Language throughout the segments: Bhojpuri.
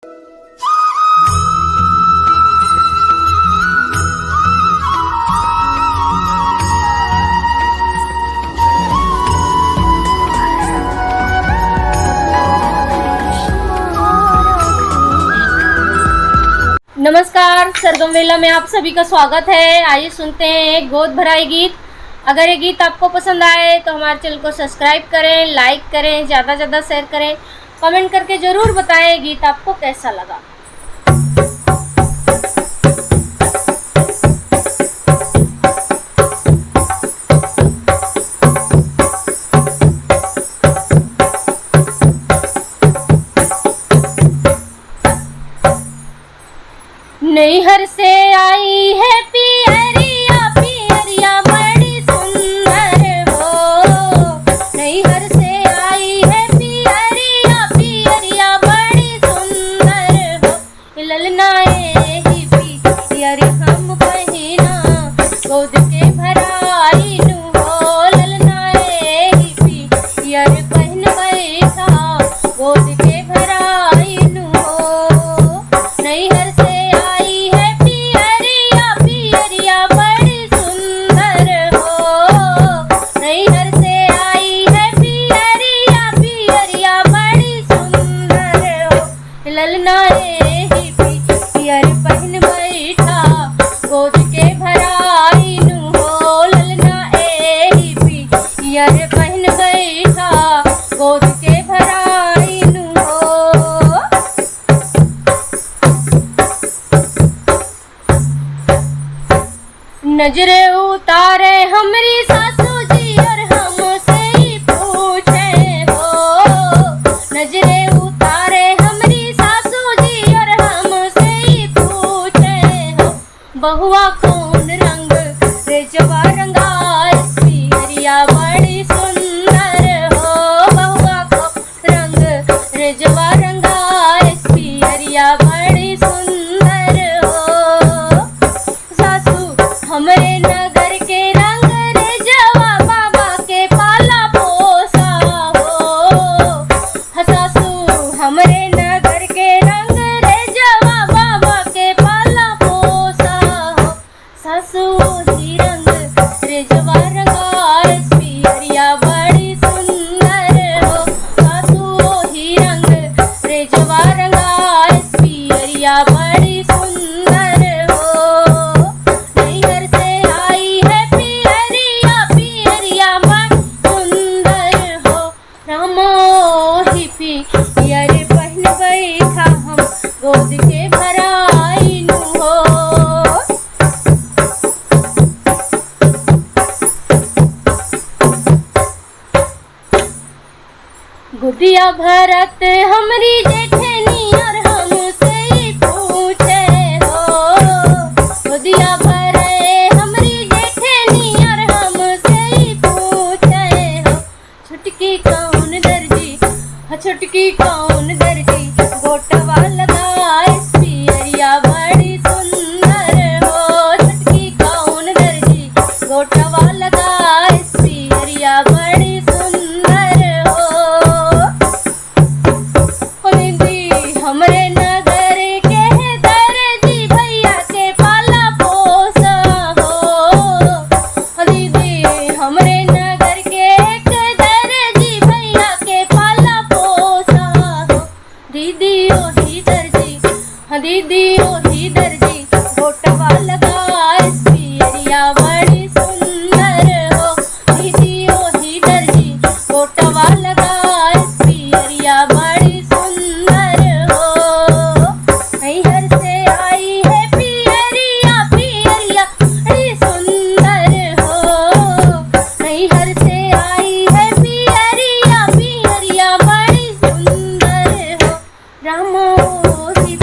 नमस्कार, सरगम वेला में आप सभी का स्वागत है। आइए सुनते हैं एक गोद भराई गीत। अगर ये गीत आपको पसंद आए तो हमारे चैनल को सब्सक्राइब करें, लाइक करें, ज़्यादा से ज़्यादा शेयर करें, कमेंट करके ज़रूर बताएं गीत आपको कैसा लगा। नैहर से आई है पियरिया पियरिया बड़ी सुंदर हो। नैहर से आई है पियरिया पियरिया बड़ी सुंदर हो। ललना ही पियरी हम पहिना गोद के भराई नु हो। ललना ही पियरी पहन बैठा गोद के भराई नु हो। नैहर से ललना ही पियर पहन बैठा गोद के भराई नु हो। ललना ही पियर पहन बैठा गोद के भराई नु हो। नजरे उतारे हमरी सासू जी और हमसे ही पूछे हो। नजरे उतारे बहुआ कौन रंग रेजवा रंगार पियरिया बड़ी सुंदर हो। बहुआ कौन रंग रेजवा रंगार पियरिया बड़ी सुंदर हो। सासू हमरे नगर के रंग रेजवा बाबा के पाला पोसा हो। सासू हमरे नगर के रंग रेजवा बाबा के पाला पोसा। सासू ही रंग रेजवा रंगार पियरिया बड़ी सुंदर हो। सासू ही रंग रेजवा रंगार पियरिया बड़ी सुंदर हो। नैहर से आई है पियरिया पियरिया बड़ी सुंदर हो। रामो ही पियर पहन बैठा हम गोद के भराई नु हो। गुदिया भरत हमरी जेठनी और हमसे ही पूछे हो। गुदिया भरे हमरी जेठनी और हमसे ही पूछे हो। छुटकी कौन दर्जी छुटकी कौन दर्जी गोटवा लगाए पियरिया बड़ी सुंदर हो। छुटकी कौन दर्जी गोटवा लगाए पियरिया बड़ी सुंदर हो। हमरे नगर के दर्जी भैया के पाला पोसा हो। दीदी हमरे नगर के दर्जी भैया के पाला पोसा हो। दीदी ओही दर्जी दीदी ओही दर्जी गोटवा लगाए पियरिया बड़ी सुंदर हो। दीदी ओही दर्जी गोटवा लगाए पियरिया बड़ी सुंदर हो। नैहर से आई है पियरिया पियरिया बड़ी सुंदर हो। नैहर से आई है पियरिया पियरिया बड़ी सुंदर हो। रामो ही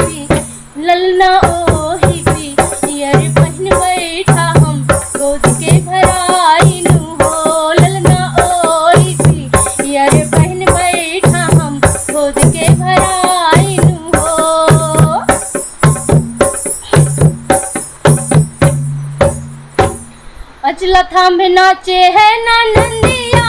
ललना ओ ही पियर पहन बैठा हम गोद के भराई नु हो। ललना ओ ही पियर पहन बैठा हम गोद के भराई नु हो। अचला थांबे नाचे है ना नंदिया